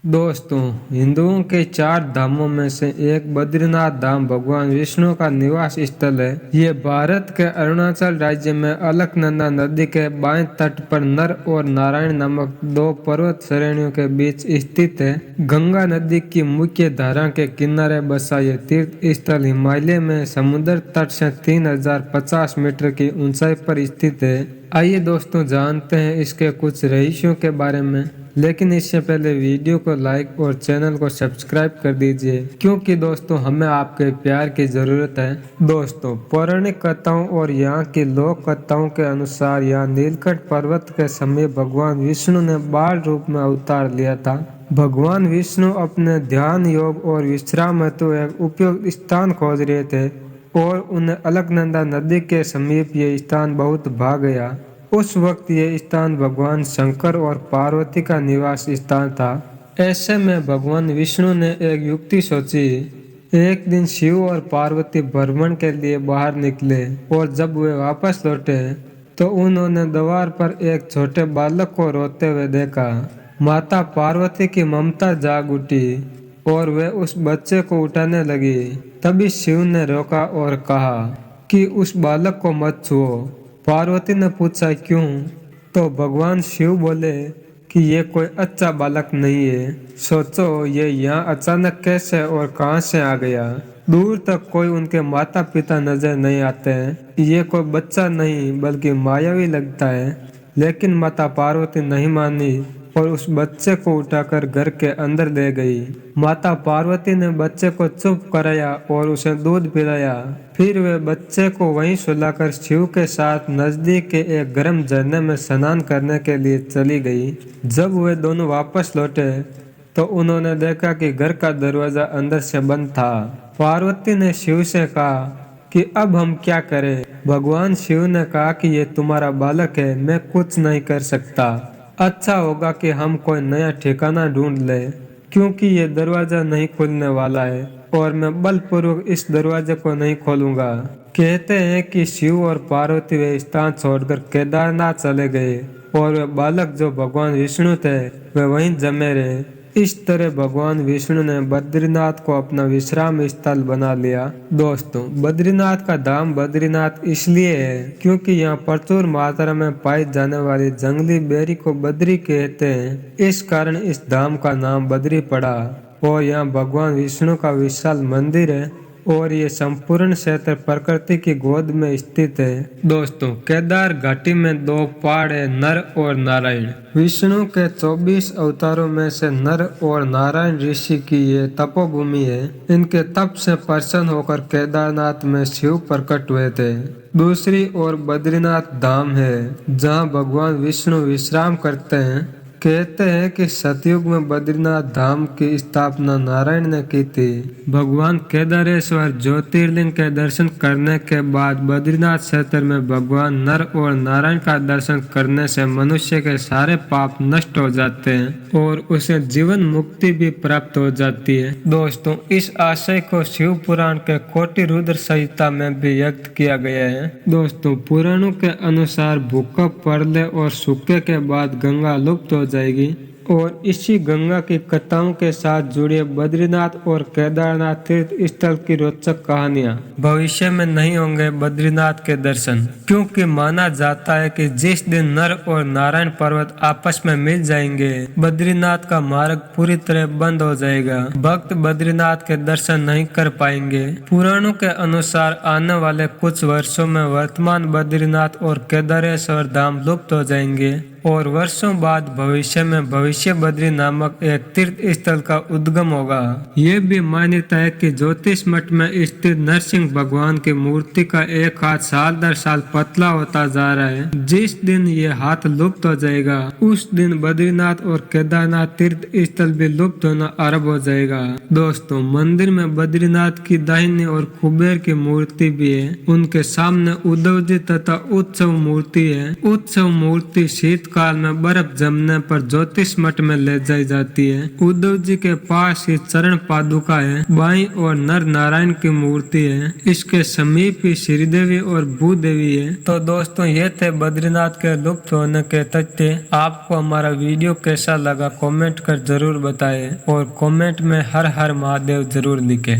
दोस्तों, हिंदुओं के चार धामों में से एक बद्रीनाथ धाम भगवान विष्णु का निवास स्थल है। ये भारत के अरुणाचल राज्य में अलकनंदा नदी के बाएं तट पर नर और नारायण नामक दो पर्वत श्रेणियों के बीच स्थित है। गंगा नदी की मुख्य धारा के किनारे बसा ये तीर्थ स्थल हिमालय में समुद्र तट से 3050 मीटर की ऊंचाई पर स्थित है। आइए दोस्तों, जानते हैं इसके कुछ रहस्यों के बारे में। लेकिन इससे पहले वीडियो को लाइक और चैनल को सब्सक्राइब कर दीजिए, क्योंकि दोस्तों हमें आपके प्यार की जरूरत है। दोस्तों, पौराणिक कथाओं और यहाँ की लोक कथाओं के अनुसार यहाँ नीलकंठ पर्वत के समीप भगवान विष्णु ने बाल रूप में अवतार लिया था। भगवान विष्णु अपने ध्यान, योग और विश्राम हेतु एक उपयुक्त स्थान खोज रहे थे और उन्हें अलकनंदा नदी के समीप ये स्थान बहुत भा गया। उस वक्त ये स्थान भगवान शंकर और पार्वती का निवास स्थान था। ऐसे में भगवान विष्णु ने एक युक्ति सोची। एक दिन शिव और पार्वती भ्रमण के लिए बाहर निकले और जब वे वापस लौटे तो उन्होंने द्वार पर एक छोटे बालक को रोते हुए देखा। माता पार्वती की ममता जाग उठी और वे उस बच्चे को उठाने लगी। तभी शिव ने रोका और कहा कि उस बालक को मत छुओ। पार्वती ने पूछा क्यों, तो भगवान शिव बोले कि ये कोई अच्छा बालक नहीं है। सोचो, ये यहाँ अचानक कैसे और कहाँ से आ गया। दूर तक कोई उनके माता पिता नजर नहीं आते हैं। ये कोई बच्चा नहीं बल्कि मायावी लगता है। लेकिन माता पार्वती नहीं मानी और उस बच्चे को उठाकर घर के अंदर ले गई। माता पार्वती ने बच्चे को चुप कराया और उसे दूध पिलाया। फिर वे बच्चे को वहीं सुलाकर शिव के साथ नजदीक के एक गर्म झरने में स्नान करने के लिए चली गई। जब वे दोनों वापस लौटे तो उन्होंने देखा कि घर का दरवाजा अंदर से बंद था। पार्वती ने शिव से कहा कि अब हम क्या करें। भगवान शिव ने कहा कि ये तुम्हारा बालक है, मैं कुछ नहीं कर सकता। अच्छा होगा कि हम कोई नया ठिकाना ढूंढ लें, क्योंकि ये दरवाजा नहीं खुलने वाला है और मैं बलपूर्वक इस दरवाजे को नहीं खोलूंगा। कहते हैं कि शिव और पार्वती वे स्थान छोड़कर केदारनाथ चले गए और वे बालक जो भगवान विष्णु थे वे वहीं जमे रहे। इस तरह भगवान विष्णु ने बद्रीनाथ को अपना विश्राम स्थल बना लिया। दोस्तों, बद्रीनाथ का धाम बद्रीनाथ इसलिए है क्योंकि यहाँ प्रचुर मात्रा में पाई जाने वाली जंगली बेरी को बद्री कहते हैं। इस कारण इस धाम का नाम बद्री पड़ा और यहाँ भगवान विष्णु का विशाल मंदिर है और ये संपूर्ण क्षेत्र प्रकृति की गोद में स्थित है। दोस्तों, केदार घाटी में दो पहाड़ है, नर और नारायण। विष्णु के 24 अवतारों में से नर और नारायण ऋषि की ये तपोभूमि है। इनके तप से प्रसन्न होकर केदारनाथ में शिव प्रकट हुए थे। दूसरी ओर बद्रीनाथ धाम है जहाँ भगवान विष्णु विश्राम करते हैं। कहते हैं कि सतयुग में बद्रीनाथ धाम की स्थापना नारायण ने की थी। भगवान केदारेश्वर ज्योतिर्लिंग के दर्शन करने के बाद बद्रीनाथ क्षेत्र में भगवान नर और नारायण का दर्शन करने से मनुष्य के सारे पाप नष्ट हो जाते हैं और उसे जीवन मुक्ति भी प्राप्त हो जाती है। दोस्तों, इस आशय को शिव पुराण के कोटि रुद्र संहिता में भी व्यक्त किया गया है। दोस्तों, पुराणों के अनुसार भूकंप, प्रलय और सूखे के बाद गंगा लुप्त हो जाएगी और इसी गंगा की कथाओं के साथ जुड़े बद्रीनाथ और केदारनाथ तीर्थ स्थल की रोचक कहानियां। भविष्य में नहीं होंगे बद्रीनाथ के दर्शन, क्योंकि माना जाता है कि जिस दिन नर और नारायण पर्वत आपस में मिल जाएंगे बद्रीनाथ का मार्ग पूरी तरह बंद हो जाएगा। भक्त बद्रीनाथ के दर्शन नहीं कर पाएंगे। पुराणों के अनुसार आने वाले कुछ वर्षों में वर्तमान बद्रीनाथ और केदारेश्वर धाम लुप्त हो जाएंगे और वर्षों बाद भविष्य में भविष्य बद्री नामक एक तीर्थ स्थल का उद्गम होगा। ये भी मान्यता है कि ज्योतिष मठ में स्थित नरसिंह भगवान की मूर्ति का एक हाथ साल दर साल पतला होता जा रहा है। जिस दिन ये हाथ लुप्त हो जाएगा उस दिन बद्रीनाथ और केदारनाथ तीर्थ स्थल भी लुप्त होना आरंभ हो जाएगा। दोस्तों, मंदिर में बद्रीनाथ की दाहिनी और कुबेर की मूर्ति भी है। उनके सामने उद्धव जी तथा उत्सव मूर्ति है। उत्सव मूर्ति शीत शीतकाल में बर्फ जमने पर ज्योतिष मठ में ले जाई जाती है। उद्धव जी के पास ही चरण पादुका है, बाईं और नर नारायण की मूर्ति है, इसके समीप ही श्रीदेवी और भूदेवी है। तो दोस्तों ये थे बद्रीनाथ के लुप्त होने के तथ्य। आपको हमारा वीडियो कैसा लगा कमेंट कर जरूर बताएं और कमेंट में हर हर महादेव जरूर लिखें।